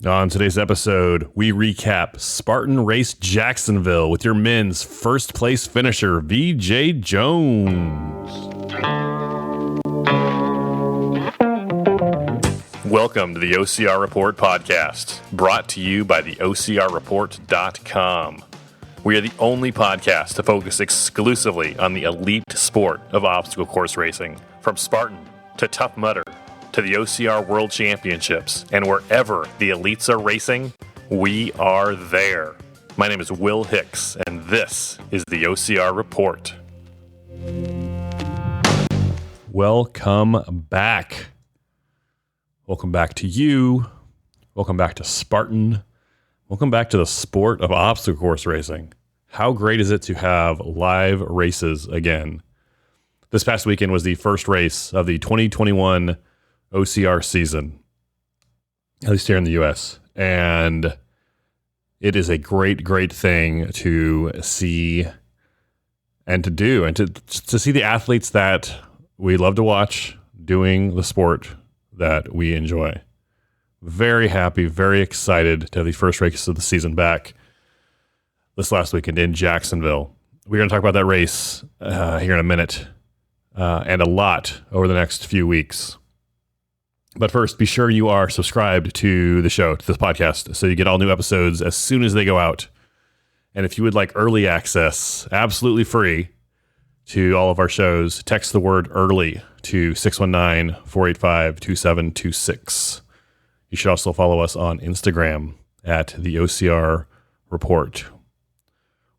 On today's episode, we recap Spartan Race Jacksonville with your men's first place finisher, Veejay Jones. Welcome to the OCR Report podcast, brought to you by the OCRReport.com. We are the only podcast to focus exclusively on the elite sport of obstacle course racing, from Spartan to Tough Mudder, to the OCR World Championships, and wherever the elites are racing, we are there. My name is Will Hicks, and this is the OCR Report. Welcome back. Welcome back to you. Welcome back to Spartan. Welcome back to the sport of obstacle course racing. How great is it to have live races again? This past weekend was the first race of the 2021 OCR season, at least here in the U.S. And it is a great, great thing to see and to do, and to see the athletes that we love to watch doing the sport that we enjoy. Very happy, very excited to have the first race of the season back this last weekend in Jacksonville. We're going to talk about that race here in a minute and a lot over the next few weeks. But first, be sure you are subscribed to the show, to this podcast, so you get all new episodes as soon as they go out. And if you would like early access, absolutely free, to all of our shows, text the word EARLY to 619-485-2726. You should also follow us on Instagram at the OCR Report.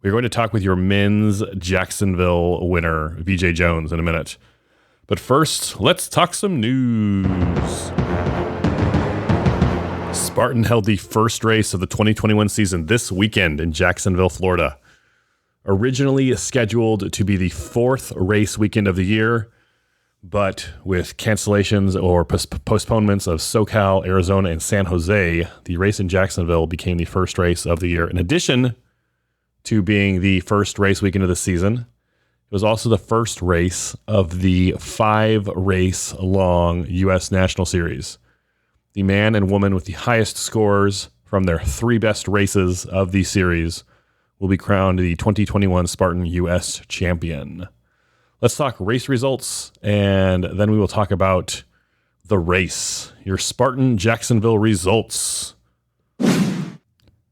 We're going to talk with your men's Jacksonville winner, Veejay Jones, in a minute. But first, let's talk some news. Spartan held the first race of the 2021 season this weekend in Jacksonville, Florida. Originally scheduled to be the fourth race weekend of the year, but with cancellations or postponements of SoCal, Arizona, and San Jose, the race in Jacksonville became the first race of the year. In addition to being the first race weekend of the season, it was also the first race of the 5-race-long US National Series. The man and woman with the highest scores from their 3 best races of the series will be crowned the 2021 Spartan US champion. Let's talk race results, and then we will talk about the race. Your Spartan Jacksonville results.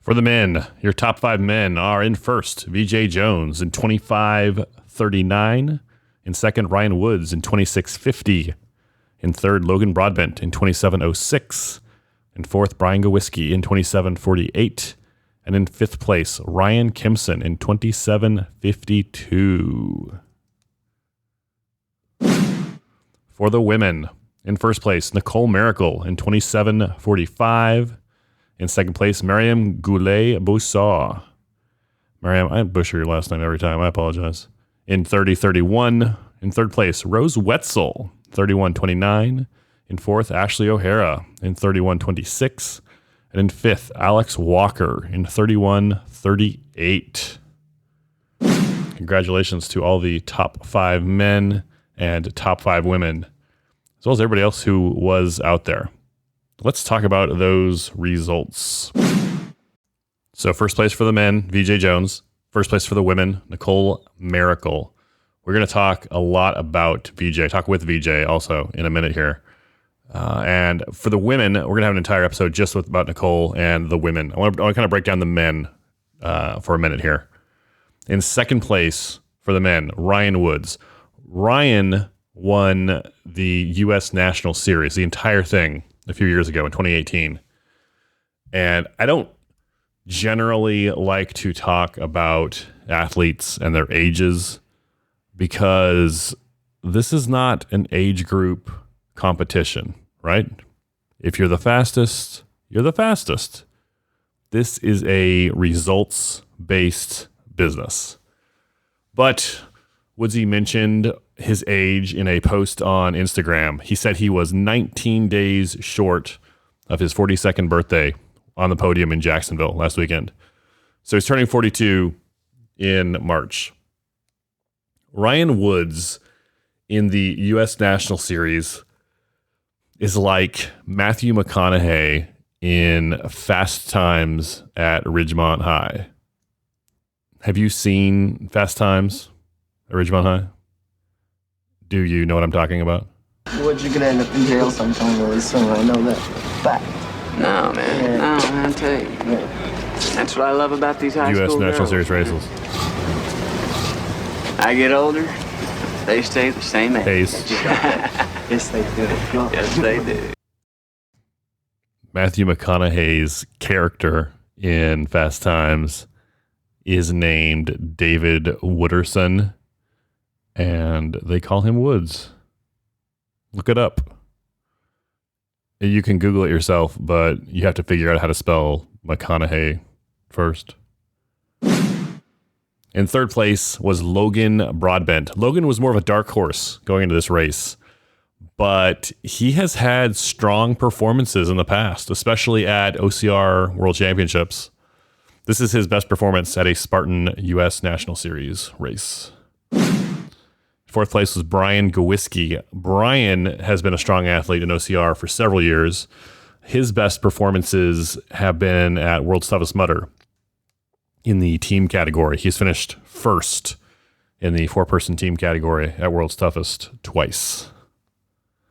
For the men, your top 5 men are: in first, Veejay Jones in 25:39. In second, Ryan Woods in 26:50. In third, Logan Broadbent in 27:06. In fourth, Brian Gowiski in 27:48. And in fifth place, Ryan Kempson in 27:52. For the women, in first place, Nicole Miracle in 27:45. In second place, Mariam Goulet-Boussard. Mariam, I butcher your last name every time. I apologize. In 30:31. In third place, Rose Wetzel, 31:29. In fourth, Ashley O'Hara in 31:26. And in fifth, Alex Walker in 31:38. Congratulations to all the top 5 men and top 5 women, as well as everybody else who was out there. Let's talk about those results. So first place for the men, Veejay Jones. First place for the women, Nicole Miracle. We're going to talk a lot about Veejay, talk with Veejay also in a minute here. And for the women, we're going to have an entire episode just about Nicole and the women. I want to kind of break down the men for a minute here. In second place for the men, Ryan Woods. Ryan won the US National Series, the entire thing, a few years ago in 2018. And I don't generally like to talk about athletes and their ages because this is not an age group competition, right? If you're the fastest, you're the fastest. This is a results-based business. But Woodsy mentioned his age in a post on Instagram. He said he was 19 days short of his 42nd birthday on the podium in Jacksonville last weekend. So he's turning 42 in March. Ryan Woods in the US National Series is like Matthew McConaughey in Fast Times at Ridgemont High. Have you seen Fast Times at Ridgemont High? Do you know what I'm talking about? What, you're gonna end up in jail sometime really soon, I know that. Fact. No, man. No, man, I tell you. That's what I love about these high US school National girls. Series races. I get older, they stay the same age. Pace. Yes, they do. Yes, they do. Matthew McConaughey's character in Fast Times is named David Wooderson, and they call him Woods. Look it up. You can Google it yourself, but you have to figure out how to spell McConaughey first. In third place was Logan Broadbent. Logan was more of a dark horse going into this race, but he has had strong performances in the past, especially at OCR World Championships. This is his best performance at a Spartan US National Series race. Fourth place was Brian Gowiski. Brian has been a strong athlete in OCR for several years. His best performances have been at World's Toughest Mudder in the team category. He's finished first in the 4-person team category at World's Toughest twice.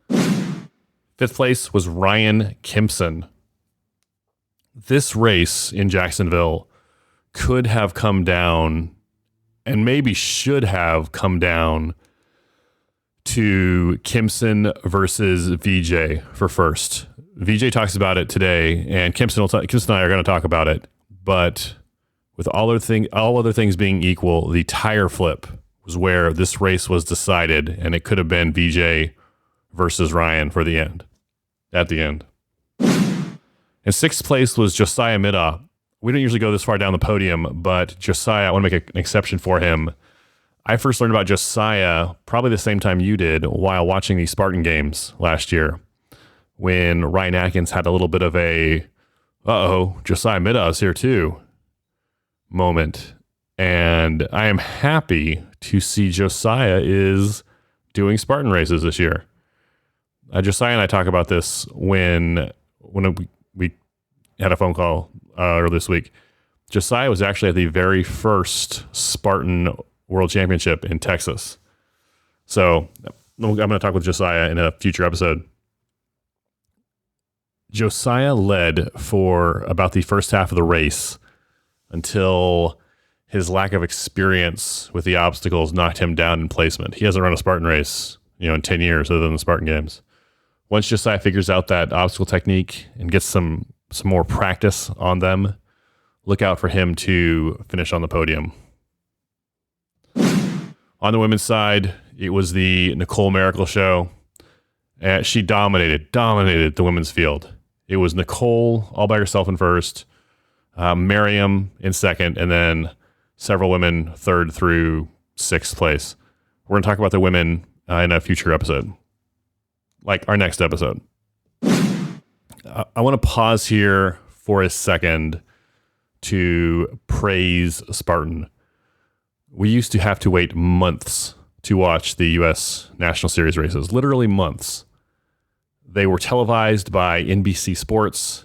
Fifth place was Ryan Kempson. This race in Jacksonville could have come down, and maybe should have come down, to Kempson versus Veejay for first. Veejay talks about it today, and Kempson and I are going to talk about it. But with all other things being equal, the tire flip was where this race was decided, and it could have been Veejay versus Ryan for the end. At the end. In sixth place was Josiah Middaugh. We don't usually go this far down the podium, but Josiah, I want to make an exception for him. I first learned about Josiah probably the same time you did while watching the Spartan games last year, when Ryan Atkins had a little bit of a, Josiah Middaugh's here too moment. And I am happy to see Josiah is doing Spartan races this year. Josiah and I talk about this when we had a phone call earlier this week. Josiah was actually at the very first Spartan World Championship in Texas. So I'm going to talk with Josiah in a future episode. Josiah led for about the first half of the race until his lack of experience with the obstacles knocked him down in placement. He hasn't run a Spartan race, in 10 years other than the Spartan games. Once Josiah figures out that obstacle technique and gets some more practice on them, look out for him to finish on the podium. On the women's side, it was the Nicole Miracle show. She dominated the women's field. It was Nicole all by herself in first, Miriam in second, and then several women third through sixth place. We're going to talk about the women in a future episode, like our next episode. I want to pause here for a second to praise Spartan. We used to have to wait months to watch the US National Series races, literally months. They were televised by NBC Sports,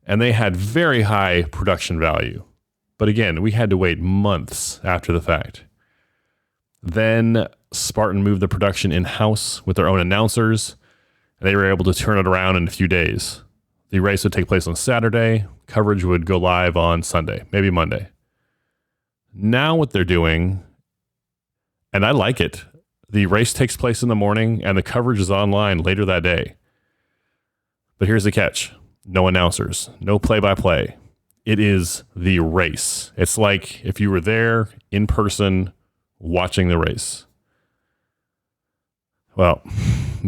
and they had very high production value. But again, we had to wait months after the fact. Then Spartan moved the production in-house with their own announcers, and they were able to turn it around in a few days. The race would take place on Saturday. Coverage would go live on Sunday, maybe Monday. Now what they're doing, and I like it, the race takes place in the morning and the coverage is online later that day. But here's the catch. No announcers, no play-by-play. It is the race. It's like if you were there in person watching the race. Well,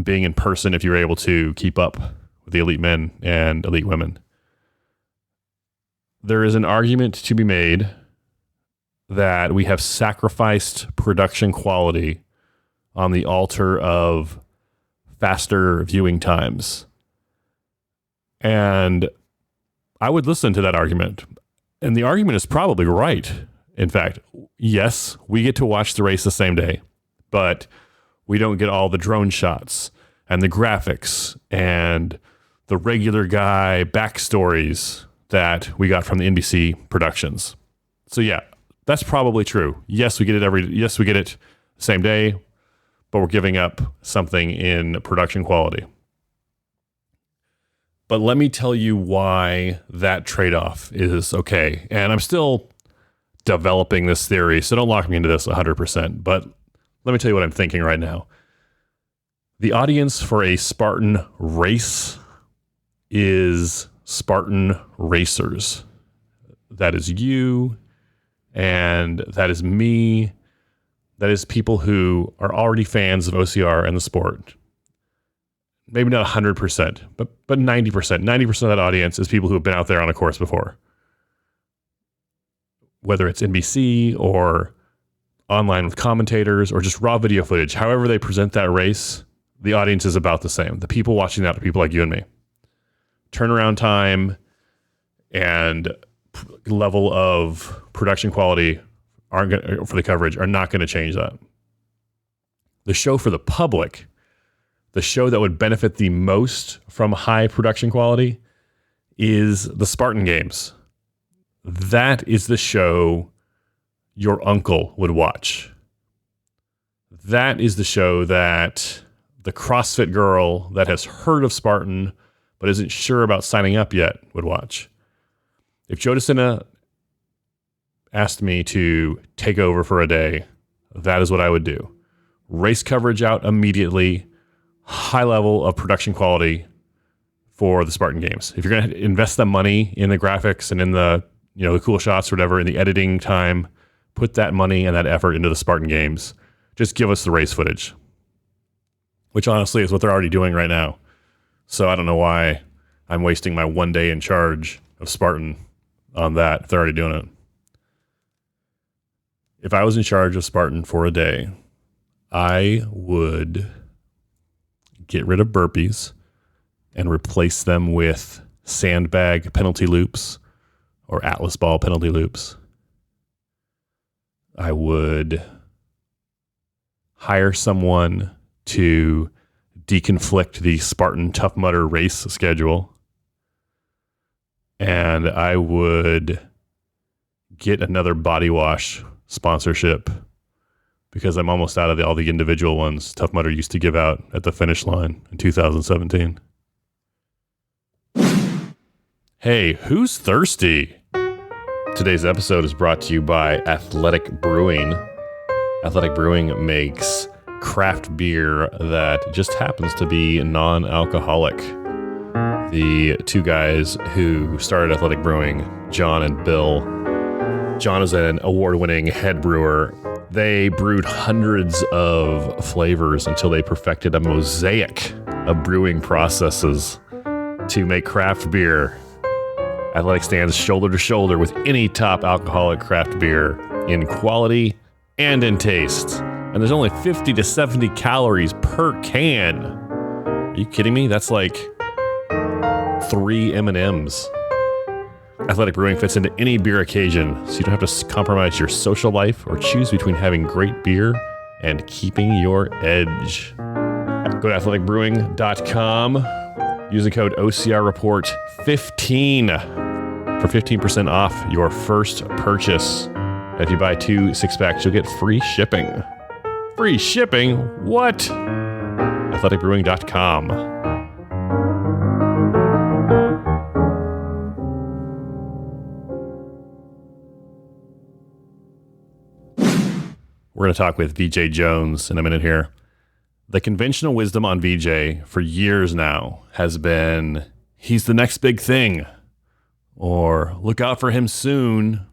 being in person if you were able to keep up with the elite men and elite women. There is an argument to be made that we have sacrificed production quality on the altar of faster viewing times. And I would listen to that argument. And the argument is probably right. In fact, yes, we get to watch the race the same day, but we don't get all the drone shots and the graphics and the regular guy backstories that we got from the NBC productions. So yeah, that's probably true. Yes, we get it same day, but we're giving up something in production quality. But let me tell you why that trade-off is okay. And I'm still developing this theory, so don't lock me into this 100%. But let me tell you what I'm thinking right now. The audience for a Spartan race is Spartan racers. That is you, and that is me. That is people who are already fans of OCR and the sport. Maybe not 100%, but 90%. 90% of that audience is people who have been out there on a course before. Whether it's NBC or online with commentators or just raw video footage, however they present that race, the audience is about the same. The people watching that are people like you and me. Turnaround time and level of production quality for the coverage are not going to change that. The show for the public, the show that would benefit the most from high production quality, is the Spartan Games. That is the show your uncle would watch. That is the show that the CrossFit girl that has heard of Spartan but isn't sure about signing up yet would watch. If Joe DeCina asked me to take over for a day, that is what I would do. Race coverage out immediately, high level of production quality for the Spartan Games. If you're going to invest the money in the graphics and in the cool shots or whatever, in the editing time, put that money and that effort into the Spartan Games. Just give us the race footage, which honestly is what they're already doing right now. So I don't know why I'm wasting my one day in charge of Spartan on that if they're already doing it. If I was in charge of Spartan for a day, I would get rid of burpees and replace them with sandbag penalty loops or Atlas ball penalty loops. I would hire someone to deconflict the Spartan Tough Mudder race schedule. And I would get another body wash sponsorship because I'm almost out of all the individual ones Tough Mudder used to give out at the finish line in 2017. Hey, who's thirsty? Today's episode is brought to you by Athletic Brewing. Athletic Brewing makes craft beer that just happens to be non-alcoholic. The two guys who started Athletic Brewing, John and Bill. John is an award-winning head brewer. They brewed hundreds of flavors until they perfected a mosaic of brewing processes to make craft beer. Athletic stands shoulder to shoulder with any top alcoholic craft beer in quality and in taste. And there's only 50 to 70 calories per can. Are you kidding me? That's like 3 M&Ms. Athletic Brewing fits into any beer occasion, so you don't have to compromise your social life or choose between having great beer and keeping your edge. Go to athleticbrewing.com. Use the code OCR Report 15 for 15% off your first purchase. And if you buy 2 six-packs, you'll get free shipping. Free shipping? What? athleticbrewing.com. We're going to talk with Veejay Jones in a minute here. The conventional wisdom on Veejay for years now has been, he's the next big thing, or look out for him soon,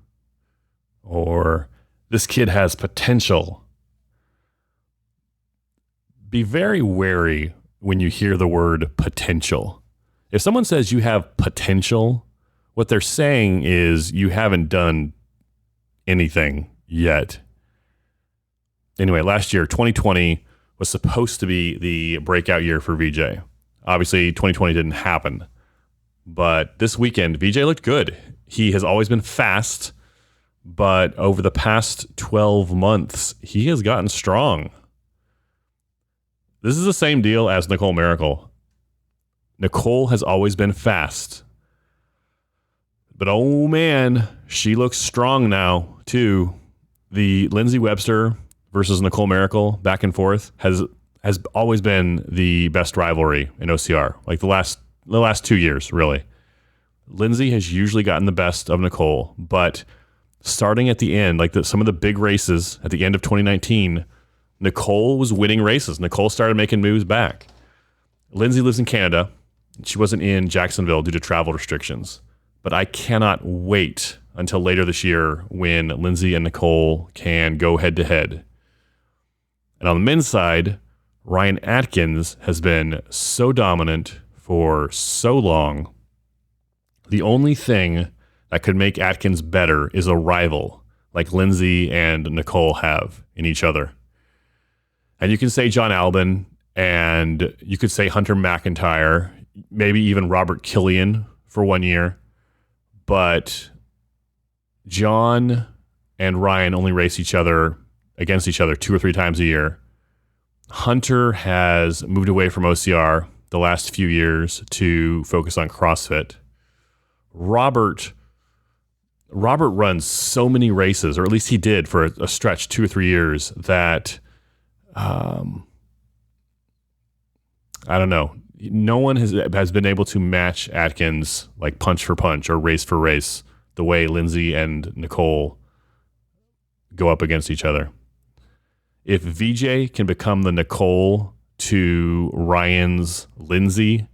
or this kid has potential. Be very wary when you hear the word potential. If someone says you have potential, what they're saying is you haven't done anything yet. Anyway, last year, 2020, was supposed to be the breakout year for Veejay. Obviously, 2020 didn't happen. But this weekend, Veejay looked good. He has always been fast, but over the past 12 months, he has gotten strong. This is the same deal as Nicole Miracle. Nicole has always been fast. But oh man, she looks strong now too. The Lindsay Webster versus Nicole Miracle back and forth has always been the best rivalry in OCR. Like the last 2 years, really. Lindsay has usually gotten the best of Nicole, but starting at the end, like some of the big races at the end of 2019, Nicole was winning races. Nicole started making moves back. Lindsay lives in Canada. She wasn't in Jacksonville due to travel restrictions. But I cannot wait until later this year when Lindsay and Nicole can go head to head. And on the men's side, Ryan Atkins has been so dominant for so long. The only thing that could make Atkins better is a rival like Lindsay and Nicole have in each other. And you can say John Albin, and you could say Hunter McIntyre, maybe even Robert Killian for 1 year. But John and Ryan only race against each other 2 or 3 times a year. Hunter has moved away from OCR the last few years to focus on CrossFit. Robert runs so many races, or at least he did for a stretch 2 or 3 years, that I don't know. No one has been able to match Atkins like punch for punch or race for race the way Lindsay and Nicole go up against each other. If Veejay can become the Nicole to Ryan's Lindsay,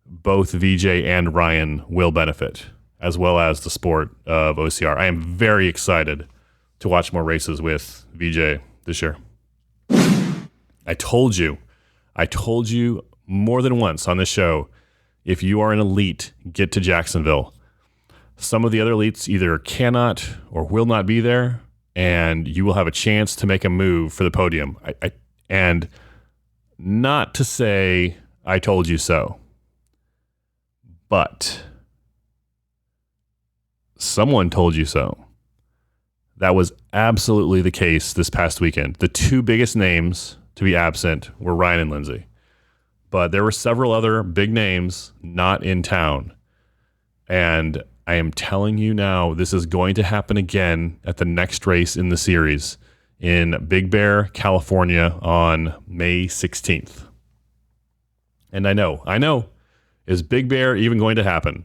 both Veejay and Ryan will benefit, as well as the sport of OCR. I am very excited to watch more races with Veejay this year. I told you more than once on this show, if you are an elite, get to Jacksonville. Some of the other elites either cannot or will not be there, and you will have a chance to make a move for the podium. And not to say I told you so, but someone told you so. That was absolutely the case this past weekend. The 2 biggest names to be absent were Ryan and Lindsay. But there were several other big names not in town. And I am telling you now, this is going to happen again at the next race in the series in Big Bear, California on May 16th. And I know, is Big Bear even going to happen?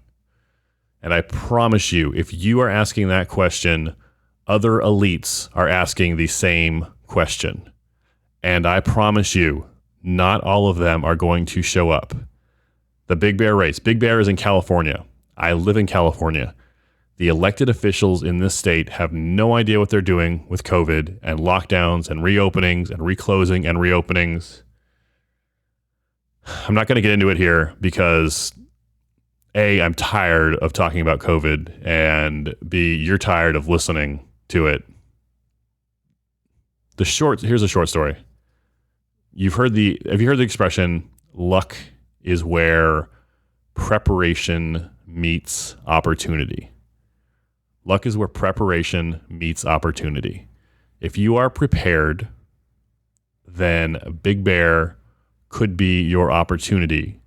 And I promise you, if you are asking that question, other elites are asking the same question. And I promise you, not all of them are going to show up. The Big Bear race. Big Bear is in California. I live in California. The elected officials in this state have no idea what they're doing with COVID and lockdowns and reopenings and reclosing and reopenings. I'm not going to get into it here because A, I'm tired of talking about COVID, and B, you're tired of listening to it. Here's a short story. Have you heard the expression, luck is where preparation meets opportunity? Luck is where preparation meets opportunity. If you are prepared, then Big Bear could be your opportunity,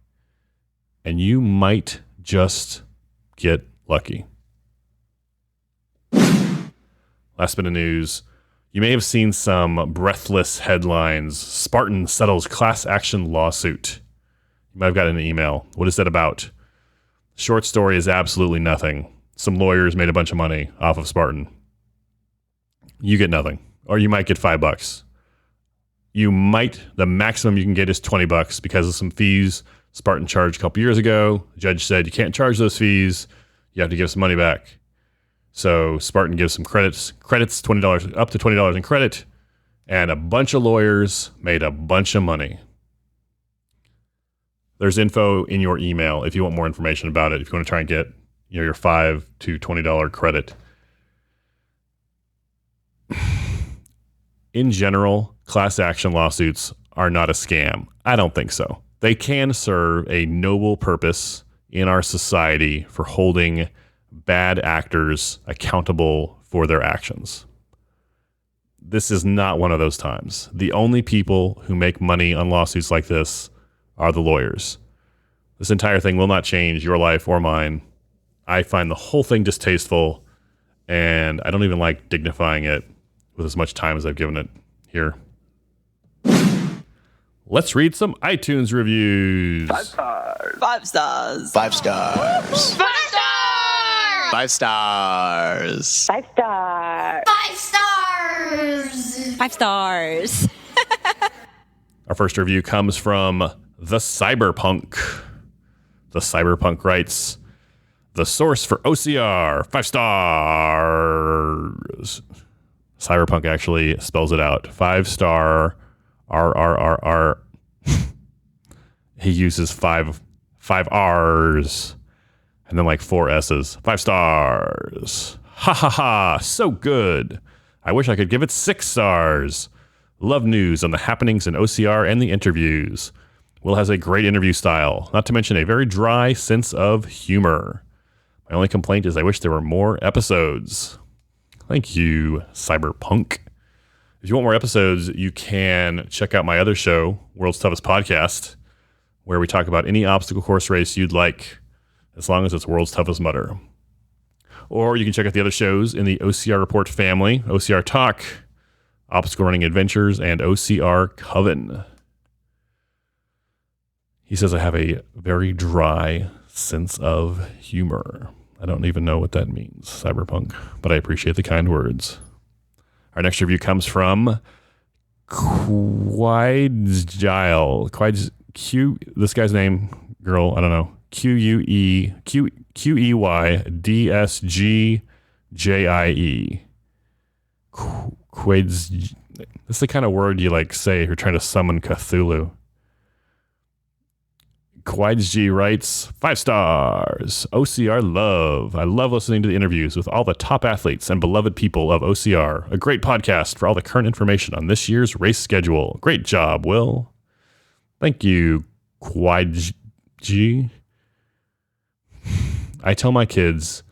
and you might just get lucky. Last bit of news. You may have seen some breathless headlines. Spartan settles class action lawsuit. You might have gotten an email. What is that about? Short story is absolutely nothing. Some lawyers made a bunch of money off of Spartan. You get nothing. Or you might get $5. The maximum you can get is $20 because of some fees Spartan charged a couple years ago. The judge said you can't charge those fees. You have to give some money back. So Spartan gives some credits $20, up to $20 in credit, and a bunch of lawyers made a bunch of money. There's info in your email if you want more information about it, if you want to try and get your $5 to $20 credit. In general, class action lawsuits are not a scam. I don't think so. They can serve a noble purpose in our society for holding bad actors accountable for their actions. This is not one of those times. The only people who make money on lawsuits like this are the lawyers. This entire thing will not change your life or mine. I find the whole thing distasteful, and I don't even like dignifying it with as much time as I've given it here. Let's read some iTunes reviews. 5 stars. 5 stars. 5 stars. 5 stars. 5 stars. 5 stars. 5 stars. 5 stars. Our first review comes from The Cyberpunk. The Cyberpunk writes, the source for OCR, 5 stars. Cyberpunk actually spells it out. 5-star R. He uses five R's and then like 4 S's. 5 stars. Ha ha ha. So good. I wish I could give it 6 stars. Love news on the happenings in OCR and the interviews. Will has a great interview style, not to mention a very dry sense of humor. My only complaint is I wish there were more episodes. Thank you, Cyberpunk. If you want more episodes, you can check out my other show, World's Toughest Podcast, where we talk about any obstacle course race you'd like, as long as it's World's Toughest Mudder. Or you can check out the other shows in the OCR Report family, OCR Talk, Obstacle Running Adventures, and OCR Coven. He says I have a very dry sense of humor. I don't even know what that means, Cyberpunk, but I appreciate the kind words. Our next review comes from this guy's name, girl, I don't know. QUEYDSGJIE. This is the kind of word you like say if you're trying to summon Cthulhu. Quaidsg writes, 5 stars. OCR love. I love listening to the interviews with all the top athletes and beloved people of OCR. A great podcast for all the current information on this year's race schedule. Great job, Will. Thank you, Quaidsg. I tell my kids,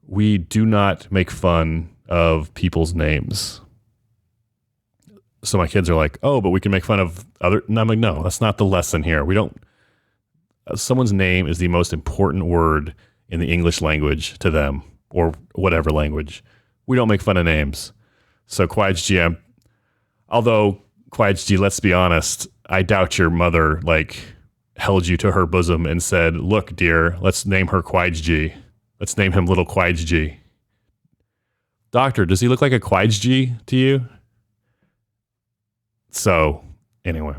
we do not make fun of people's names. So my kids are like, oh, but we can make fun of other. And I'm like, no, that's not the lesson here. We don't. Someone's name is the most important word in the English language to them, or whatever language. We don't make fun of names. So Quaidsg, although Quaidsg, let's be honest, I doubt your mother held you to her bosom and said, look, dear, let's name her Quaidsg. Let's name him little Quaidsg. Doctor, does he look like a Quaidsg to you? So, anyway,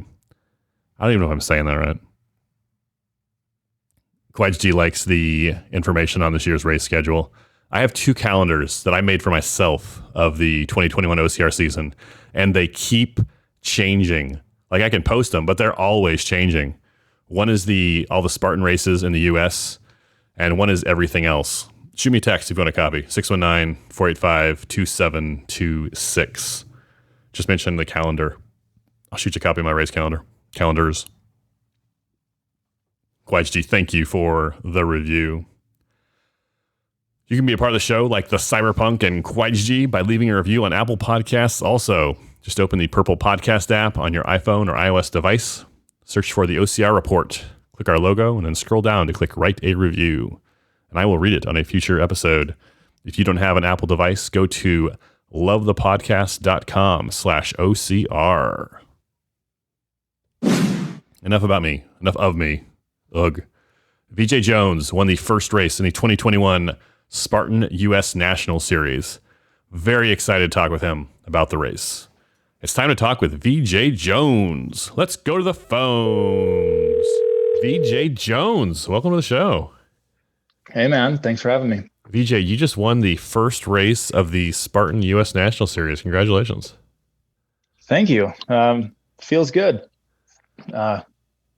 I don't even know if I'm saying that right. Quaidsg likes the information on this year's race schedule. I have 2 calendars that I made for myself of the 2021 OCR season, and they keep changing. Like, I can post them, but they're always changing. One is all the Spartan races in the U.S., and one is everything else. Shoot me a text if you want a copy. 619-485-2726. Just mention the calendar. I'll shoot you a copy of my race calendars. Quaidsg, thank you for the review. You can be a part of the show like the Cyberpunk and Quaidsg by leaving a review on Apple Podcasts. Also, just open the purple podcast app on your iPhone or iOS device. Search for the OCR Report. Click our logo and then scroll down to click Write a Review. And I will read it on a future episode. If you don't have an Apple device, go to lovethepodcast.com/OCR. Enough about me. Enough of me. Ugh. Veejay Jones won the first race in the 2021 Spartan US National Series. Very excited to talk with him about the race. It's time to talk with Veejay Jones. Let's go to the phones. Veejay Jones, welcome to the show. Hey, man. Thanks for having me. Veejay, you just won the first race of the Spartan US National Series. Congratulations. Thank you. Feels good.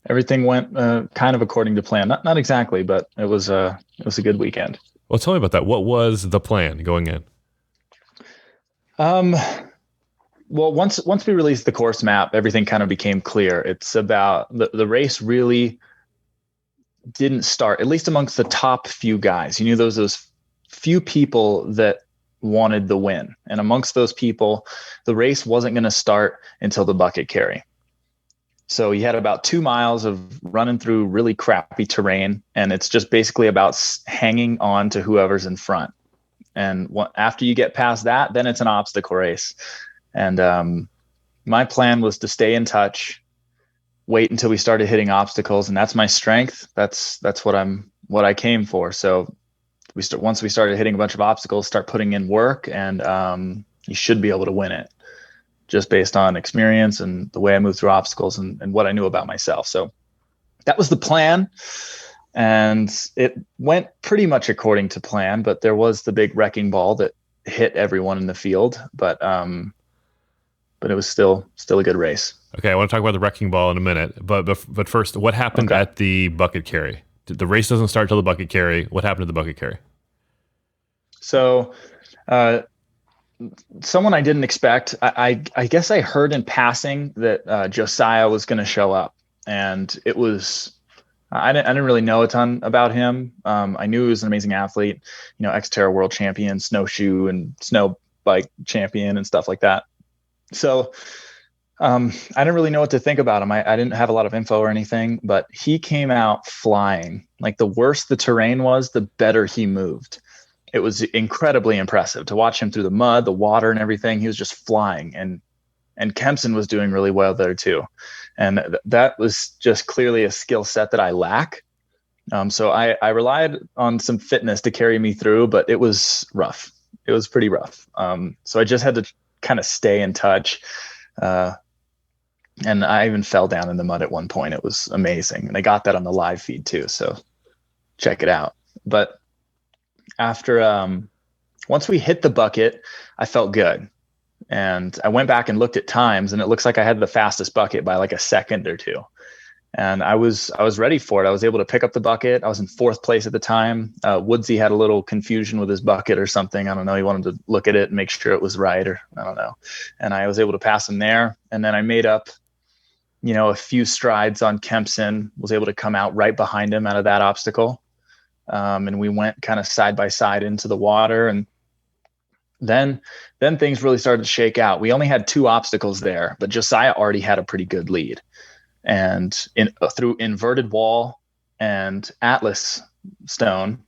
Everything went kind of according to plan. Not exactly, but it was a good weekend. Well, tell me about that. What was the plan going in? Well, once we released the course map, everything kind of became clear. It's about the race really didn't start, at least amongst the top few guys. You knew those few people that wanted the win. And amongst those people, the race wasn't going to start until the bucket carry. So you had about 2 miles of running through really crappy terrain, and it's just basically about hanging on to whoever's in front. And after you get past that, then it's an obstacle race. And my plan was to stay in touch, wait until we started hitting obstacles, and that's my strength. That's what I came for. So once we started hitting a bunch of obstacles, start putting in work, and you should be able to win it, just based on experience and the way I moved through obstacles and what I knew about myself. So that was the plan. And it went pretty much according to plan, but there was the big wrecking ball that hit everyone in the field. But it was still a good race. Okay, I want to talk about the wrecking ball in a minute. But first, what happened at the bucket carry? The race doesn't start till the bucket carry. What happened to the bucket carry? So someone I didn't expect, I guess I heard in passing that Josiah was going to show up, and it was, I didn't really know a ton about him. I knew he was an amazing athlete, Xterra world champion, snowshoe and snow bike champion and stuff like that. So I didn't really know what to think about him. I didn't have a lot of info or anything, but he came out flying. Like, the worse the terrain was, the better he moved. It was incredibly impressive to watch him through the mud, the water, and everything. He was just flying, and Kempson was doing really well there too. And that was just clearly a skill set that I lack. So I relied on some fitness to carry me through, but it was rough. It was pretty rough. So I just had to kind of stay in touch. And I even fell down in the mud at one point. It was amazing. And I got that on the live feed too. So check it out. But after, once we hit the bucket, I felt good. And I went back and looked at times, and it looks like I had the fastest bucket by like a second or two. And I was ready for it. I was able to pick up the bucket. I was in 4th place at the time. Woodsy had a little confusion with his bucket or something. I don't know. He wanted to look at it and make sure it was right, or I don't know. And I was able to pass him there. And then I made up, a few strides on Kempson, was able to come out right behind him out of that obstacle. And we went kind of side by side into the water. And then things really started to shake out. We only had 2 obstacles there, but Josiah already had a pretty good lead. And through inverted wall and Atlas stone,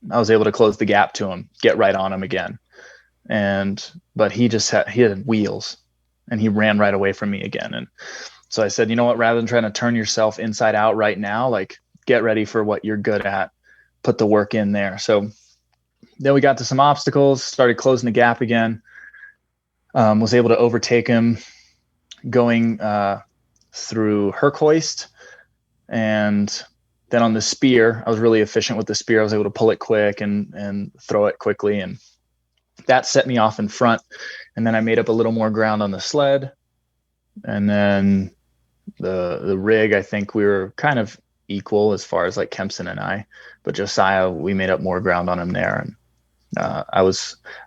I was able to close the gap to him, get right on him again. But he had wheels, and he ran right away from me again. And so I said, you know what, rather than trying to turn yourself inside out right now, like, get ready for what you're good at, put the work in there. So then we got to some obstacles, started closing the gap again, was able to overtake him going through Herkhoist. And then on the spear, I was really efficient with the spear. I was able to pull it quick and throw it quickly. And that set me off in front. And then I made up a little more ground on the sled. And then the rig, I think we were kind of equal as far as like Kempson and I, but Josiah, we made up more ground on him there. And I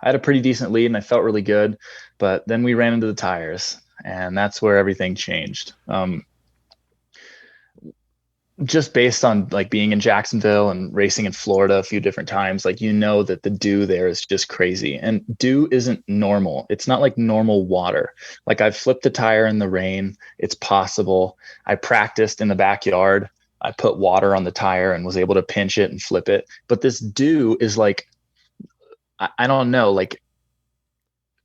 had a pretty decent lead, and I felt really good. But then we ran into the tires, and that's where everything changed. Just based on like being in Jacksonville and racing in Florida a few different times, like, that the dew there is just crazy, and dew isn't normal. It's not like normal water. Like, I've flipped a tire in the rain. It's possible. I practiced in the backyard. I put water on the tire and was able to pinch it and flip it. But this dew is like, I don't know, like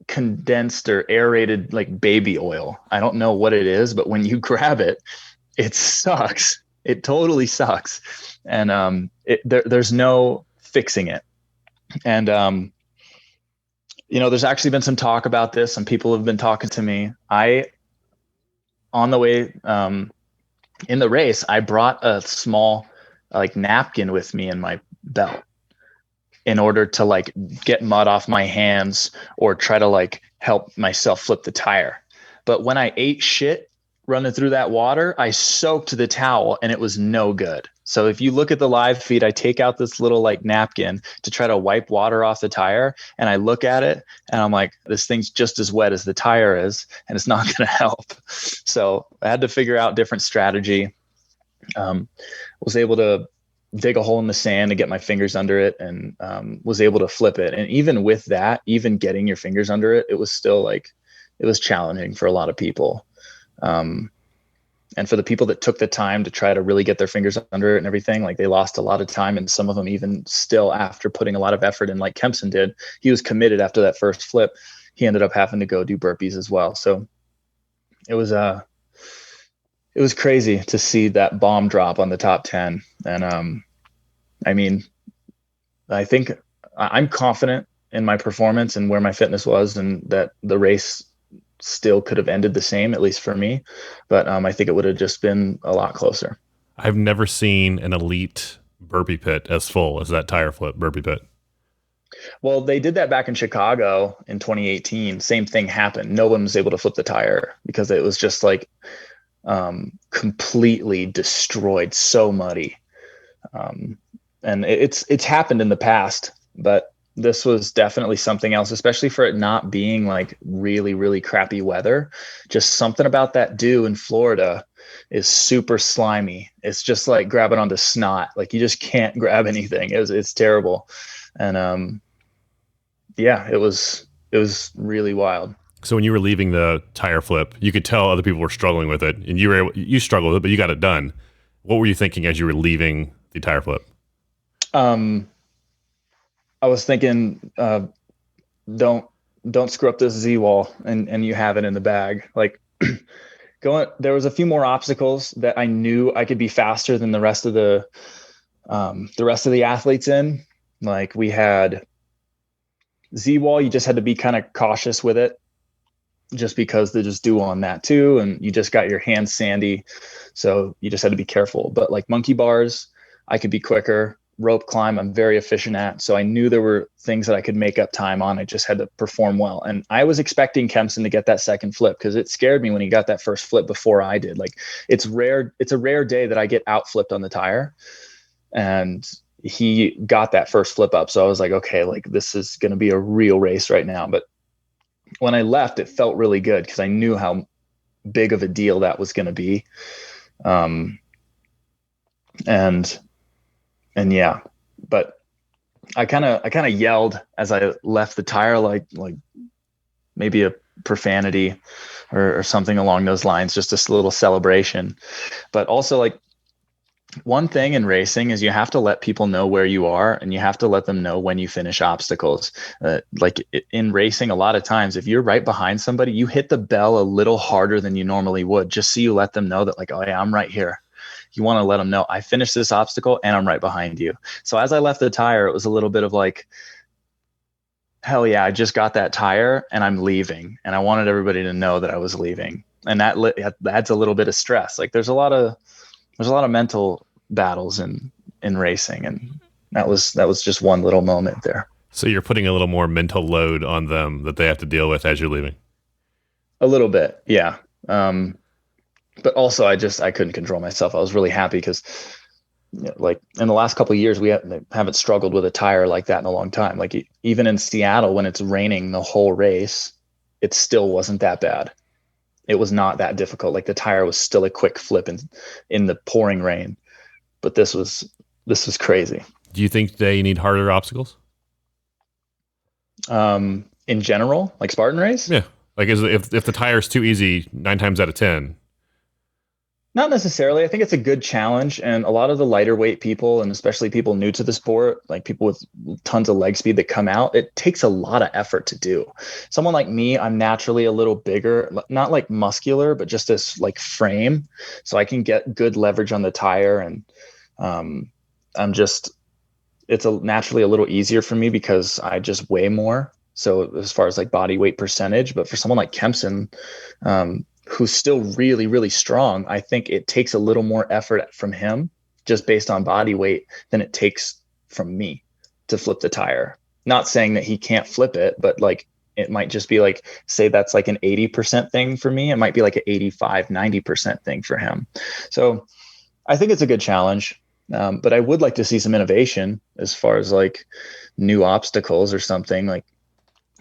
condensed or aerated, like baby oil. I don't know what it is, but when you grab it, it sucks. It totally sucks. And there's no fixing it. And, there's actually been some talk about this. Some people have been talking to me. On the way in the race, I brought a small like napkin with me in my belt in order to like get mud off my hands or try to like help myself flip the tire. But when I ate shit running through that water, I soaked the towel, and it was no good. So if you look at the live feed, I take out this little like napkin to try to wipe water off the tire, and I look at it and I'm like, this thing's just as wet as the tire is, and it's not going to help. So I had to figure out different strategy. Was able to dig a hole in the sand to get my fingers under it, and was able to flip it. And even with that, even getting your fingers under it, it was still like, it was challenging for a lot of people. And for the people that took the time to try to really get their fingers under it and everything, like they lost a lot of time. And some of them even still, after putting a lot of effort in, like Kempson did, he was committed after that first flip. He ended up having to go do burpees as well. So it was crazy to see that bomb drop on the top 10. And I mean, I think I'm confident in my performance and where my fitness was, and that the race still could have ended the same, at least for me. But I think it would have just been a lot closer. I've never seen an elite burpee pit as full as that tire flip burpee pit. Well, they did that back in Chicago in 2018. Same thing happened. No one was able to flip the tire because it was just like completely destroyed, so muddy. And it's happened in the past, but this was definitely something else, especially for it not being like really, really crappy weather. Just something about that dew in Florida is super slimy. It's just like grabbing onto snot. Like you just can't grab anything. It's terrible. And yeah, it was really wild. So when you were leaving the tire flip, you could tell other people were struggling with it, and you struggled with it, but you got it done. What were you thinking as you were leaving the tire flip? I was thinking, don't screw up this Z wall, and you have it in the bag. Like there was a few more obstacles that I knew I could be faster than the rest of the athletes in. Like we had Z wall, you just had to be kind of cautious with it, just because they just do on that too. And you just got your hands sandy. So you just had to be careful. But like monkey bars, I could be quicker. Rope climb, I'm very efficient at. So I knew there were things that I could make up time on. I just had to perform well. And I was expecting Kempson to get that second flip because it scared me when he got that first flip before I did. Like it's a rare day that I get out flipped on the tire. And he got that first flip up. So I was like, okay, like this is going to be a real race right now. But when I left, it felt really good because I knew how big of a deal that was going to be. And yeah, but I kind of yelled as I left the tire, like maybe a profanity or something along those lines, just a little celebration. But also, like, one thing in racing is you have to let people know where you are, and you have to let them know when you finish obstacles. Like in racing, a lot of times, if you're right behind somebody, you hit the bell a little harder than you normally would, just so you let them know that, like, oh yeah, I'm right here. You want to let them know I finished this obstacle and I'm right behind you. So as I left the tire, it was a little bit of like, hell yeah, I just got that tire and I'm leaving. And I wanted everybody to know that I was leaving. And that adds a little bit of stress. Like there's a lot of mental battles in racing. And that was just one little moment there. So you're putting a little more mental load on them that they have to deal with as you're leaving. A little bit. Yeah. But also I couldn't control myself. I was really happy because, you know, like in the last couple of years, we haven't struggled with a tire like that in a long time. Like even in Seattle, when it's raining the whole race, it still wasn't that bad. It was not that difficult. Like the tire was still a quick flip in the pouring rain, but this was crazy. Do you think they need harder obstacles? In general, like Spartan race? Yeah. Like if the tire's too easy 9 times out of 10. Not necessarily. I think it's a good challenge. And a lot of the lighter weight people, and especially people new to the sport, like people with tons of leg speed that come out, it takes a lot of effort to do. Someone like me, I'm naturally a little bigger, not like muscular, but just this like frame. So I can get good leverage on the tire. And it's naturally a little easier for me because I just weigh more. So as far as like body weight percentage, but for someone like Kempson, who's still really, really strong, I think it takes a little more effort from him just based on body weight than it takes from me to flip the tire. Not saying that he can't flip it, but like it might just be like, say that's like an 80% thing for me. It might be like an 85, 90% thing for him. So I think it's a good challenge. But I would like to see some innovation as far as like new obstacles or something. Like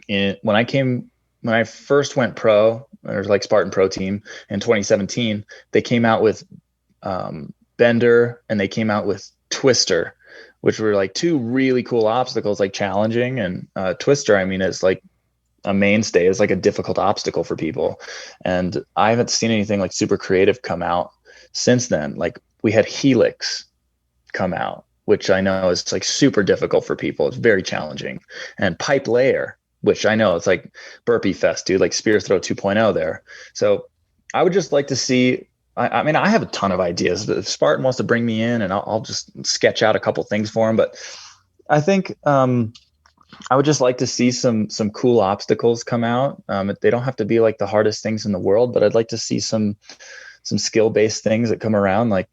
when I first went pro, or like Spartan Pro Team in 2017, they came out with Bender and they came out with Twister, which were like 2 really cool obstacles, like challenging. And Twister, I mean, is like a mainstay, is like a difficult obstacle for people. And I haven't seen anything like super creative come out since then, like we had Helix come out, which I know is like super difficult for people. It's very challenging. And Pipe Layer, which I know it's like burpee fest, dude, like spear throw 2.0 there. So I would just like to see, I mean, I have a ton of ideas. If Spartan wants to bring me in, and I'll just sketch out a couple things for him. But I think I would just like to see some cool obstacles come out. They don't have to be like the hardest things in the world, but I'd like to see some skill-based things that come around, like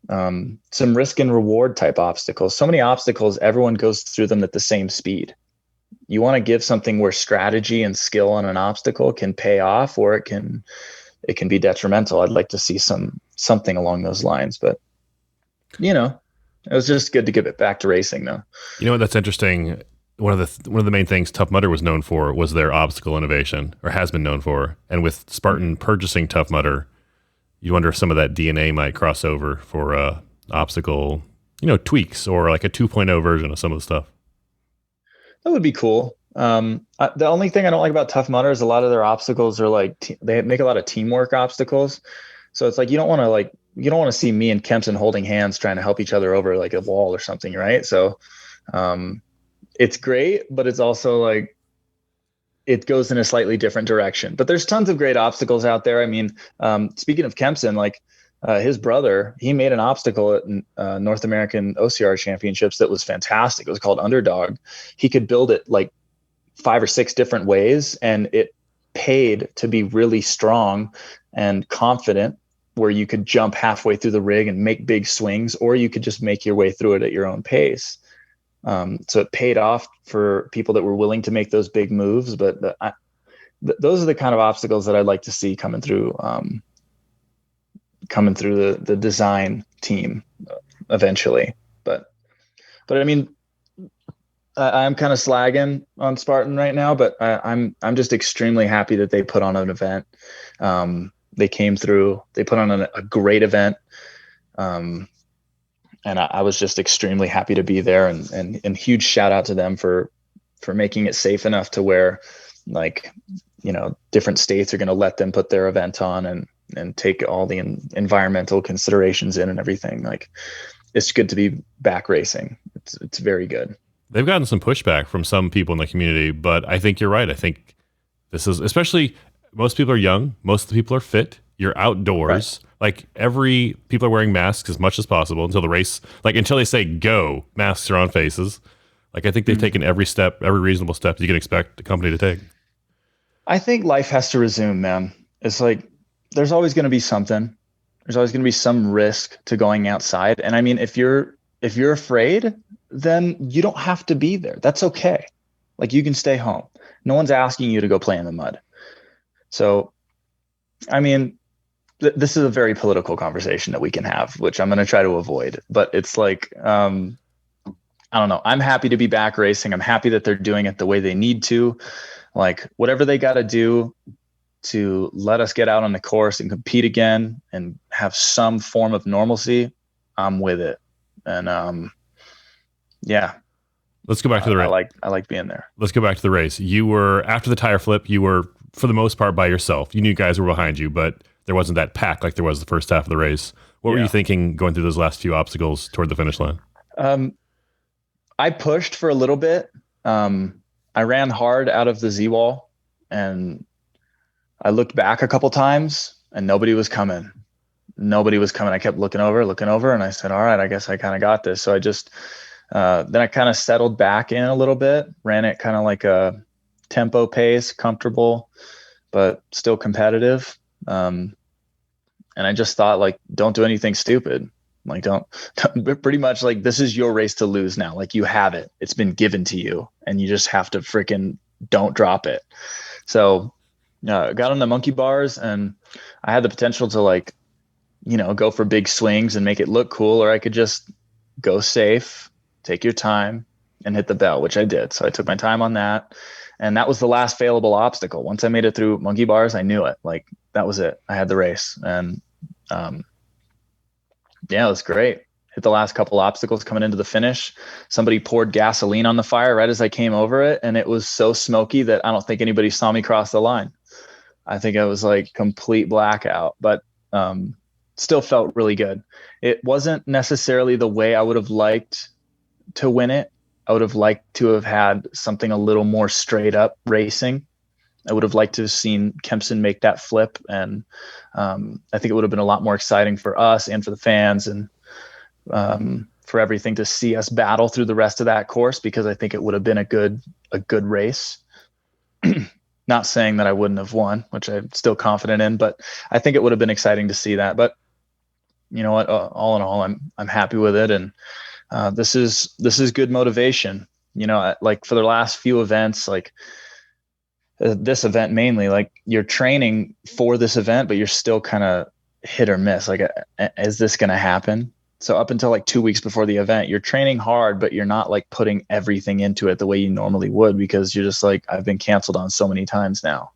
some risk and reward type obstacles. So many obstacles, everyone goes through them at the same speed. You want to give something where strategy and skill on an obstacle can pay off, or it can be detrimental. I'd like to see something along those lines, but it was just good to give it back to racing though. You know what? That's interesting. One of the main things Tough Mudder was known for was their obstacle innovation, or has been known for. And with Spartan purchasing Tough Mudder, you wonder if some of that DNA might cross over for obstacle, tweaks, or like a 2.0 version of some of the stuff. That would be cool. The only thing I don't like about Tough Mudder is a lot of their obstacles are like they make a lot of teamwork obstacles. So it's like you don't want to see me and Kempson holding hands trying to help each other over like a wall or something, right? So it's great, but it's also like it goes in a slightly different direction. But there's tons of great obstacles out there. I mean, speaking of Kempson, like his brother, he made an obstacle at North American OCR Championships that was fantastic. It was called Underdog. He could build it like 5 or 6 different ways, and it paid to be really strong and confident, where you could jump halfway through the rig and make big swings, or you could just make your way through it at your own pace. So it paid off for people that were willing to make those big moves. But those are the kind of obstacles that I'd like to see coming through the design team eventually. But I mean, I'm kind of slagging on Spartan right now, but I'm just extremely happy that they put on an event. They came through, they put on a great event. And I was just extremely happy to be there, and huge shout out to them for making it safe enough to where, like, different states are going to let them put their event on and take all the environmental considerations in and everything. Like, it's good to be back racing. It's very good. They've gotten some pushback from some people in the community, but I think you're right. I think this is, especially, most people are young. Most of the people are fit. You're outdoors. Right. Like, people are wearing masks as much as possible until the race, like until they say go, masks are on faces. Like, I think they've taken every reasonable step you can expect a company to take. I think life has to resume, man. It's like, there's always going to be something. There's always going to be some risk to going outside. And I mean, if you're afraid, then you don't have to be there. That's okay. Like, you can stay home. No one's asking you to go play in the mud. So, I mean, this is a very political conversation that we can have, which I'm going to try to avoid. But it's like, I don't know. I'm happy to be back racing. I'm happy that they're doing it the way they need to. Like, whatever they got to do to let us get out on the course and compete again and have some form of normalcy, I'm with it. And yeah. Let's go back to the race. I like being there. Let's go back to the race. You were, after the tire flip, you were, for the most part, by yourself. You knew guys were behind you, but there wasn't that pack like there was the first half of the race. What were you thinking going through those last few obstacles toward the finish line? I pushed for a little bit. I ran hard out of the Z-wall, and I looked back a couple times, and nobody was coming. I kept looking over, and I said, all right, I guess I kind of got this. So I just, then I kind of settled back in a little bit, ran it kind of like a tempo pace, comfortable, but still competitive. And I just thought, like, don't do anything stupid. Like, don't pretty much, like, this is your race to lose now. Like, you have it. It's been given to you, and you just have to freaking don't drop it. So got on the monkey bars, and I had the potential to, like, go for big swings and make it look cool, or I could just go safe, take your time, and hit the bell, which I did. So I took my time on that. And that was the last failable obstacle. Once I made it through monkey bars, I knew it. Like, that was it. I had the race. And yeah, it was great. Hit the last couple obstacles coming into the finish. Somebody poured gasoline on the fire right as I came over it. And it was so smoky that I don't think anybody saw me cross the line. I think I was like complete blackout. But still felt really good. It wasn't necessarily the way I would have liked to win it. I would have liked to have had something a little more straight up racing. I would have liked to have seen Kempson make that flip. And I think it would have been a lot more exciting for us and for the fans, and for everything to see us battle through the rest of that course, because I think it would have been a good race. Not saying that I wouldn't have won, which I'm still confident in, but I think it would have been exciting to see that. But you know what, all in all, I'm happy with it. And this is good motivation, you know, like for the last few events, like this event mainly, like you're training for this event, but you're still kind of hit or miss. Like, is this going to happen? So up until like 2 weeks before the event, you're training hard, but you're not like putting everything into it the way you normally would, because you're just like, I've been canceled on so many times now.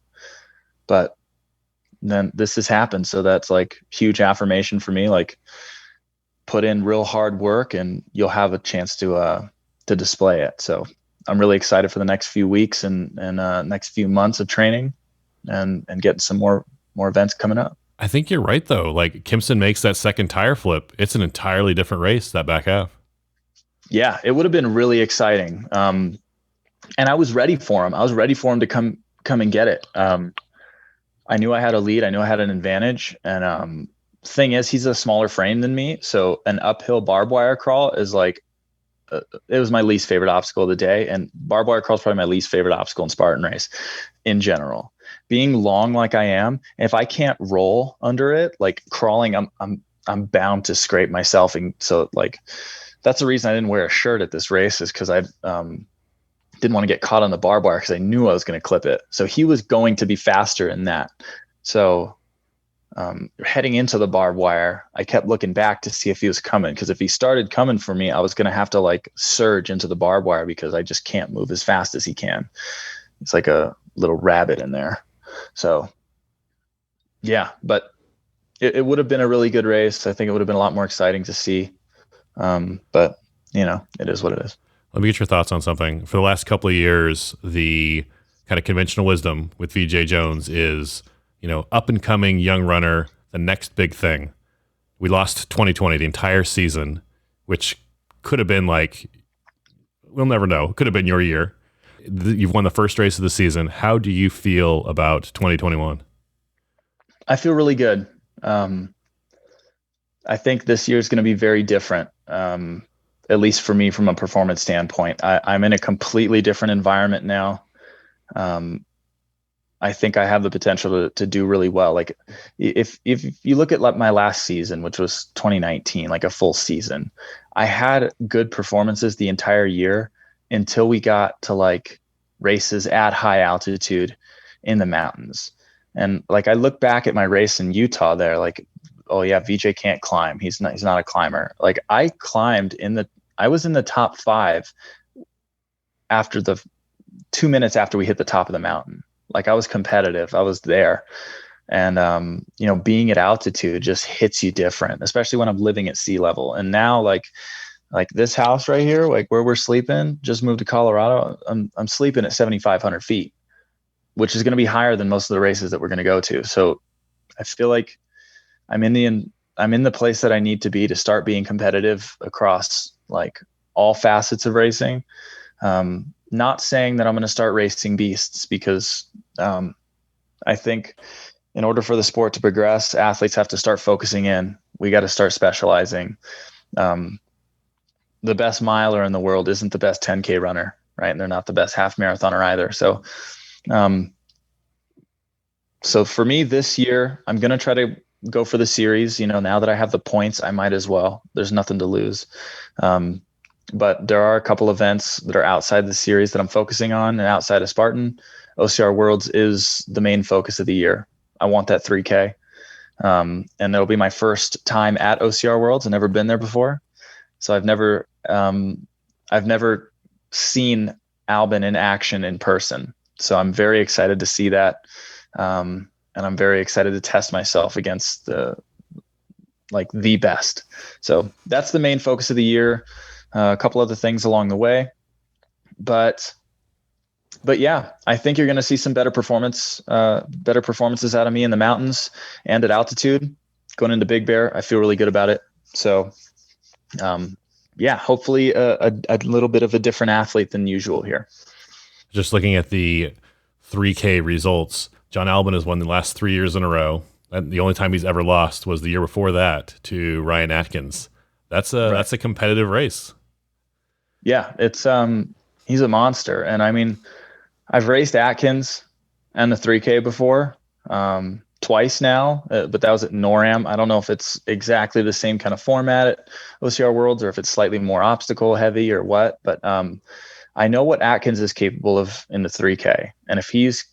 But then this has happened. So that's like huge affirmation for me. Like, put in real hard work and you'll have a chance to display it. So I'm really excited for the next few weeks and next few months of training and getting some more events coming up. I think you're right, though. Like, Kempson makes that second tire flip. It's an entirely different race, that back half. Yeah, it would have been really exciting. And I was ready for him. I was ready for him to come and get it. I knew I had a lead. I knew I had an advantage. And thing is, he's a smaller frame than me. So an uphill barbed wire crawl is like, it was my least favorite obstacle of the day. And barbed wire crawl is probably my least favorite obstacle in Spartan race in general. Being long like I am, if I can't roll under it, like crawling, I'm bound to scrape myself. And so like, that's the reason I didn't wear a shirt at this race, is because I didn't want to get caught on the barbed wire, because I knew I was going to clip it. So he was going to be faster in that. So heading into the barbed wire, I kept looking back to see if he was coming, because if he started coming for me, I was going to have to like surge into the barbed wire, because I just can't move as fast as he can. It's like a little rabbit in there. So yeah, but it would have been a really good race. I think it would have been a lot more exciting to see. But you know, it is what it is. Let me get your thoughts on something. For the last couple of years, the kind of conventional wisdom with Veejay Jones is, you know, up and coming young runner, the next big thing. We lost 2020, the entire season, which could have been like, we'll never know. Could have been your year. You've won the first race of the season. How do you feel about 2021? I feel really good. I think this year is going to be very different. At least for me, from a performance standpoint, I'm in a completely different environment now. I think I have the potential to do really well. Like if you look at like my last season, which was 2019, like a full season, I had good performances the entire year until we got to like races at high altitude in the mountains. And like, I look back at my race in Utah there, like, oh yeah, Veejay can't climb. He's not a climber. Like I climbed I was in the top 5 after the 2 minutes after we hit the top of the mountain. Like I was competitive. I was there. And, you know, being at altitude just hits you different, especially when I'm living at sea level. And now like this house right here, like where we're sleeping, just moved to Colorado. I'm sleeping at 7,500 feet, which is going to be higher than most of the races that we're going to go to. So I feel like I'm in the place that I need to be to start being competitive across like all facets of racing. Not saying that I'm going to start racing beasts, because I think in order for the sport to progress, athletes have to start focusing in. We got to start specializing. The best miler in the world isn't the best 10K runner, right? And they're not the best half marathoner either. So for me this year, I'm going to try to go for the series. You know, now that I have the points, I might as well. There's nothing to lose. But there are a couple events that are outside the series that I'm focusing on, and outside of Spartan. OCR Worlds is the main focus of the year. I want that 3K. And it'll be my first time at OCR Worlds. I've never been there before. So I've never seen Albin in action in person. So I'm very excited to see that. And I'm very excited to test myself against the best. So that's the main focus of the year. A couple other things along the way, but yeah, I think you're going to see some better performances out of me in the mountains and at altitude. going into Big Bear, I feel really good about it. So, yeah, hopefully a little bit of a different athlete than usual here. Just looking at the 3K results, John Albin has won the last 3 years in a row. And the only time he's ever lost was the year before that to Ryan Atkins. That's a competitive race. Yeah, it's he's a monster. And I mean, I've raced Atkins and the 3K before, twice now, but that was at NORAM. I don't know if it's exactly the same kind of format at OCR Worlds or if it's slightly more obstacle heavy or what, but I know what Atkins is capable of in the 3K. And if he's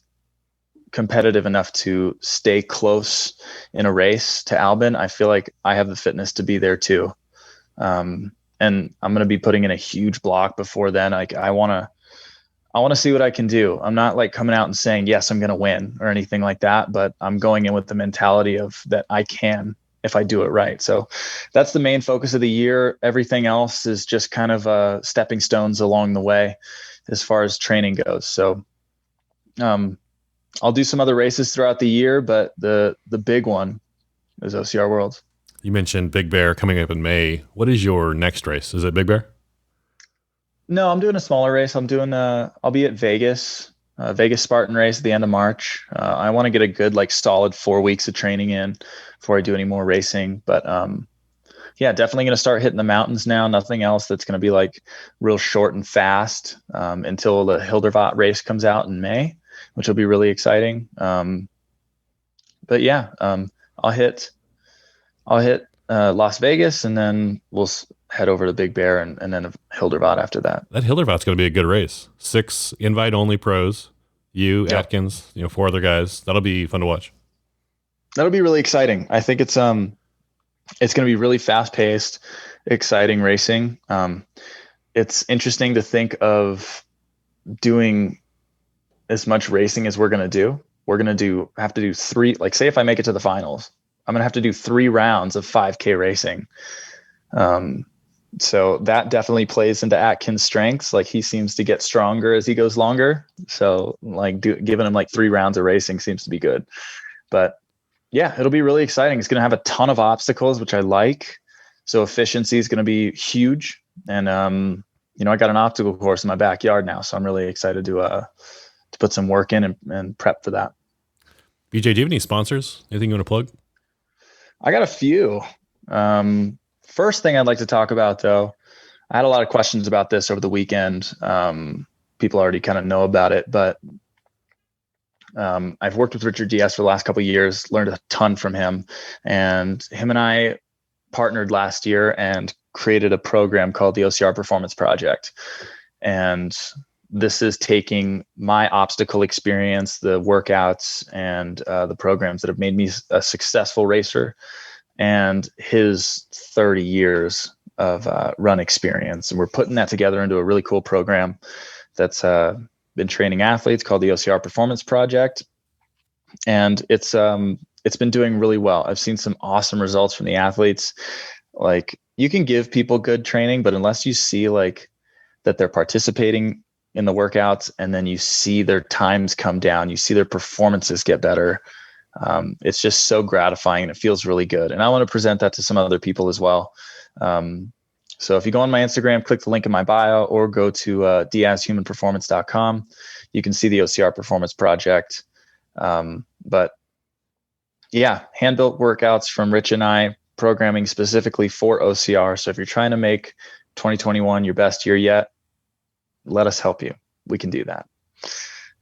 competitive enough to stay close in a race to Albin, I feel like I have the fitness to be there too. And I'm going to be putting in a huge block before then. Like I want to see what I can do. I'm not like coming out and saying, yes, I'm going to win or anything like that, but I'm going in with the mentality of that I can if I do it right. So that's the main focus of the year. Everything else is just kind of stepping stones along the way as far as training goes. So I'll do some other races throughout the year, but the big one is OCR Worlds. You mentioned Big Bear coming up in May. What is your next race? Is it Big Bear? No, I'm doing a smaller race. I'll be at Vegas Spartan race at the end of March. I want to get a good, like solid 4 weeks of training in before I do any more racing. But yeah, definitely going to start hitting the mountains now. Nothing else that's going to be like real short and fast until the Hildervat race comes out in May, which will be really exciting. But yeah, I'll hit Las Vegas, and then we'll head over to Big Bear and then Hildervat after that. That Hildervat's going to be a good race. 6 invite-only pros, you, yep. Atkins, 4 other guys. That'll be fun to watch. That'll be really exciting. I think it's going to be really fast-paced, exciting racing. It's interesting to think of doing as much racing as we're going to do. We're going to have to do 3, like say if I make it to the finals, I'm going to have to do 3 rounds of 5K racing. So that definitely plays into Atkins' strengths. Like he seems to get stronger as he goes longer. So like giving him like 3 rounds of racing seems to be good. But yeah, it'll be really exciting. It's going to have a ton of obstacles, which I like. So efficiency is going to be huge. And, I got an obstacle course in my backyard now. So I'm really excited to put some work in and prep for that. BJ, do you have any sponsors? Anything you want to plug? I got a few. First thing I'd like to talk about, though, I had a lot of questions about this over the weekend. People already kind of know about it, but I've worked with Richard Diaz for the last couple of years, learned a ton from him, and him and I partnered last year and created a program called the OCR Performance Project. And this is taking my obstacle experience, the workouts, and the programs that have made me a successful racer, and his 30 years of run experience. And we're putting that together into a really cool program that's been training athletes called the OCR Performance Project. And it's been doing really well. I've seen some awesome results from the athletes. Like you can give people good training, but unless you see like that they're participating in the workouts and then you see their times come down, you see their performances get better, it's just so gratifying and it feels really good. And I want to present that to some other people as well. So if you go on my Instagram, click the link in my bio or go to diazhumanperformance.com, you can see the OCR Performance Project. But yeah, hand-built workouts from Rich and I, programming specifically for OCR. So if you're trying to make 2021 your best year yet, let us help you. We can do that.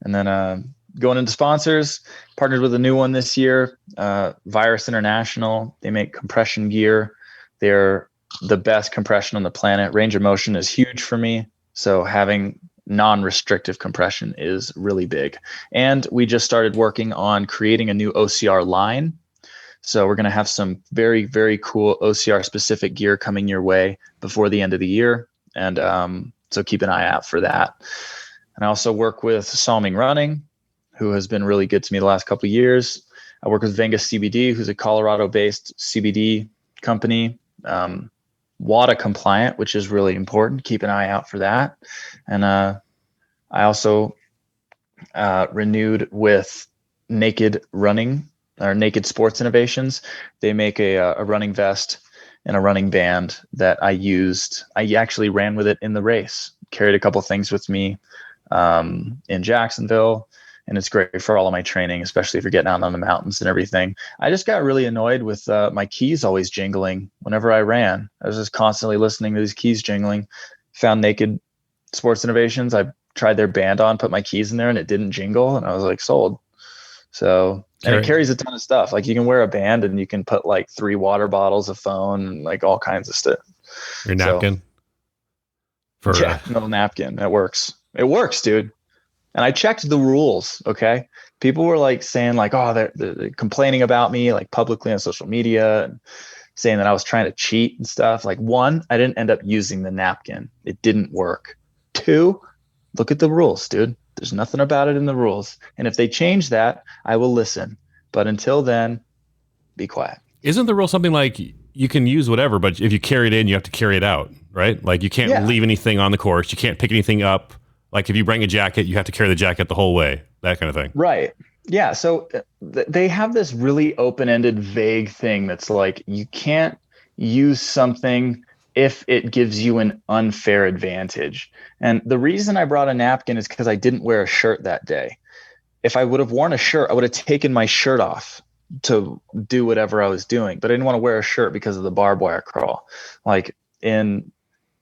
And then going into sponsors, partnered with a new one this year, Virus International. They make compression gear. They're the best compression on the planet. Range of motion is huge for me. So having non-restrictive compression is really big. And we just started working on creating a new OCR line. So we're going to have some very, very cool OCR specific gear coming your way before the end of the year. And so keep an eye out for that. And I also work with Salming Running, who has been really good to me the last couple of years. I work with Venga CBD, who's a Colorado-based CBD company. WADA compliant, which is really important. Keep an eye out for that. And I also renewed with Naked Running or Naked Sports Innovations. They make a running vest and a running band that I used. I actually ran with it in the race, carried a couple things with me in Jacksonville, and it's great for all of my training, especially if you're getting out on the mountains and everything. I just got really annoyed with my keys always jingling whenever I ran. I was just constantly listening to these keys jingling. Found Naked Sports Innovations. I tried their band on, put my keys in there, and it didn't jingle, and I was like, sold. So, and it carries a ton of stuff. Like you can wear a band and you can put like 3 water bottles, a phone, and like all kinds of stuff. Your napkin. No napkin. It works. It works, dude. And I checked the rules. Okay. People were like saying like, oh, they're complaining about me like publicly on social media and saying that I was trying to cheat and stuff. Like 1, I didn't end up using the napkin. It didn't work. 2, look at the rules, dude. There's nothing about it in the rules. And if they change that, I will listen. But until then, be quiet. Isn't the rule something like you can use whatever, but if you carry it in, you have to carry it out, right? Like you can't leave anything on the course. You can't pick anything up. Like if you bring a jacket, you have to carry the jacket the whole way, that kind of thing. Right. Yeah. So they have this really open-ended, vague thing that's like, you can't use something if it gives you an unfair advantage. And the reason I brought a napkin is because I didn't wear a shirt that day. If I would have worn a shirt, I would have taken my shirt off to do whatever I was doing, but I didn't want to wear a shirt because of the barbed wire crawl. Like in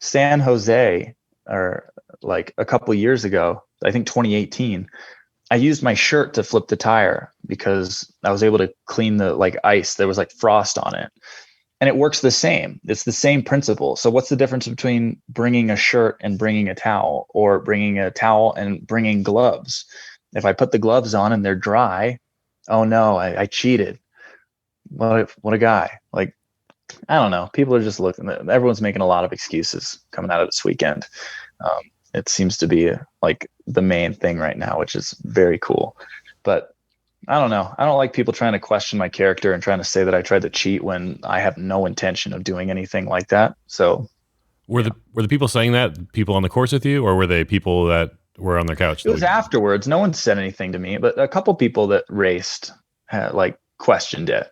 San Jose, or like a couple of years ago, I think 2018, I used my shirt to flip the tire because I was able to clean the like ice. There was like frost on it. And it works the same. It's the same principle. So what's the difference between bringing a shirt and bringing a towel, or bringing a towel and bringing gloves? If I put the gloves on and they're dry, oh no, I cheated. What a guy. Like, I don't know. People are just looking. Everyone's making a lot of excuses coming out of this weekend. It seems to be like the main thing right now, which is very cool. But I don't know. I don't like people trying to question my character and trying to say that I tried to cheat when I have no intention of doing anything like that. So were the people saying that people on the course with you, or were they people that were on their couch? It was afterwards. No one said anything to me, but a couple people that raced had like questioned it.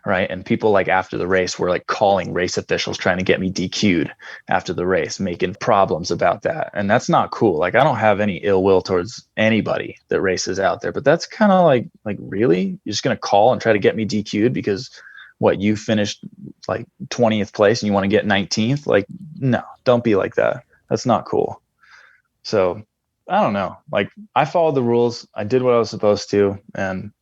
Right. And people like after the race were like calling race officials, trying to get me DQ'd after the race, making problems about that. And that's not cool. Like I don't have any ill will towards anybody that races out there, but that's kind of like really, you're just going to call and try to get me DQ'd because what, you finished like 20th place and you want to get 19th? Like, no, don't be like that. That's not cool. So I don't know. Like I followed the rules. I did what I was supposed to. And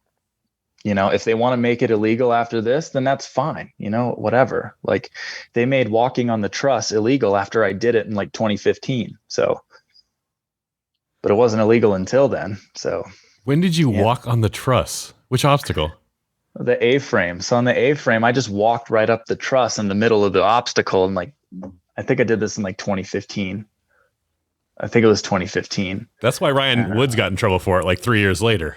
you know, if they want to make it illegal after this, then that's fine. You know, whatever. Like they made walking on the truss illegal after I did it in like 2015. So, but it wasn't illegal until then. So when did you walk on the truss? Which obstacle? The A-frame. So on the A-frame, I just walked right up the truss in the middle of the obstacle. And like, I think I did this in like 2015. I think it was 2015. That's why Ryan Woods got in trouble for it like 3 years later.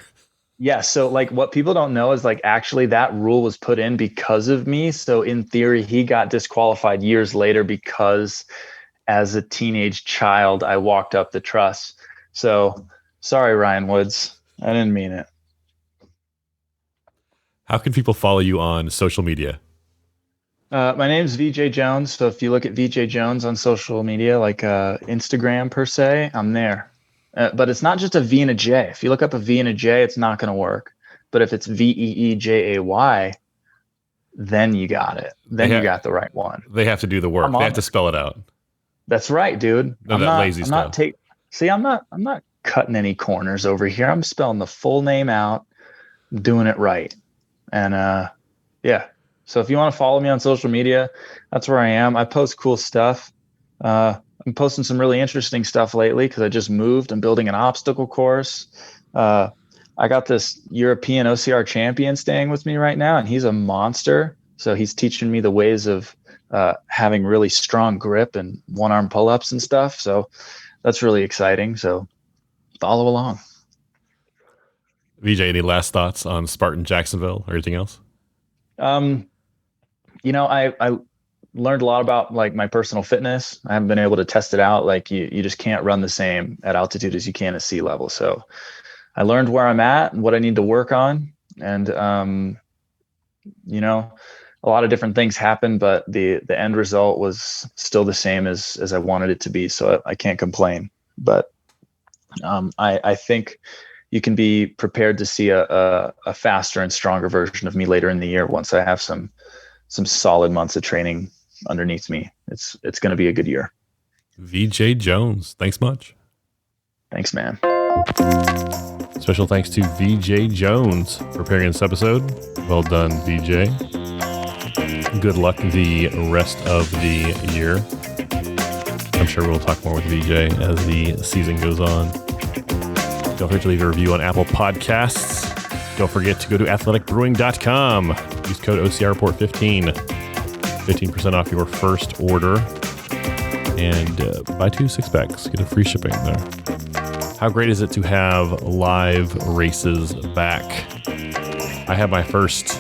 Yeah. So like what people don't know is like actually that rule was put in because of me. So in theory, he got disqualified years later because as a teenage child, I walked up the truss. So sorry, Ryan Woods. I didn't mean it. How can people follow you on social media? My name's Veejay Jones. So if you look at Veejay Jones on social media, like Instagram per se, I'm there. But it's not just a V and a J. If you look up a V and a J, it's not going to work. But if it's VEEJAY, then you got it. Then you got the right one. They have to do the work. They have to spell it out. That's right, dude. I'm not lazy stuff. I'm not cutting any corners over here. I'm spelling the full name out, doing it right. And yeah. So if you want to follow me on social media, that's where I am. I post cool stuff. I'm posting some really interesting stuff lately because I just moved. I'm building an obstacle course. I got this European OCR champion staying with me right now, and he's a monster. So he's teaching me the ways of having really strong grip and one-arm pull-ups and stuff. So that's really exciting. So follow along. Veejay, any last thoughts on Spartan Jacksonville or anything else? You know, I learned a lot about like my personal fitness. I haven't been able to test it out. Like you just can't run the same at altitude as you can at sea level. So I learned where I'm at and what I need to work on. And you know, a lot of different things happened, but the end result was still the same as I wanted it to be. So I can't complain. But I think you can be prepared to see a faster and stronger version of me later in the year once I have some solid months of training underneath me. It's going to be a good year. Veejay Jones, thanks much. Thanks, man. Special thanks to Veejay Jones for preparing this episode. Well done, Veejay. Good luck the rest of the year. I'm sure we'll talk more with Veejay as the season goes on. Don't forget to leave a review on Apple Podcasts. Don't forget to go to athleticbrewing.com. Use code OCR Report 15% off your first order. And buy 2 six-packs. Get a free shipping there. How great is it to have live races back? I had my first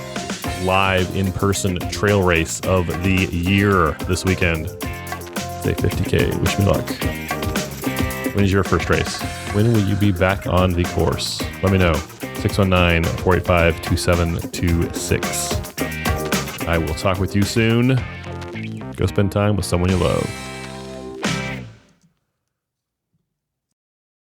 live in-person trail race of the year this weekend. Say 50K. Wish me luck. When is your first race? When will you be back on the course? Let me know. 619-485-2726. I will talk with you soon. Go spend time with someone you love.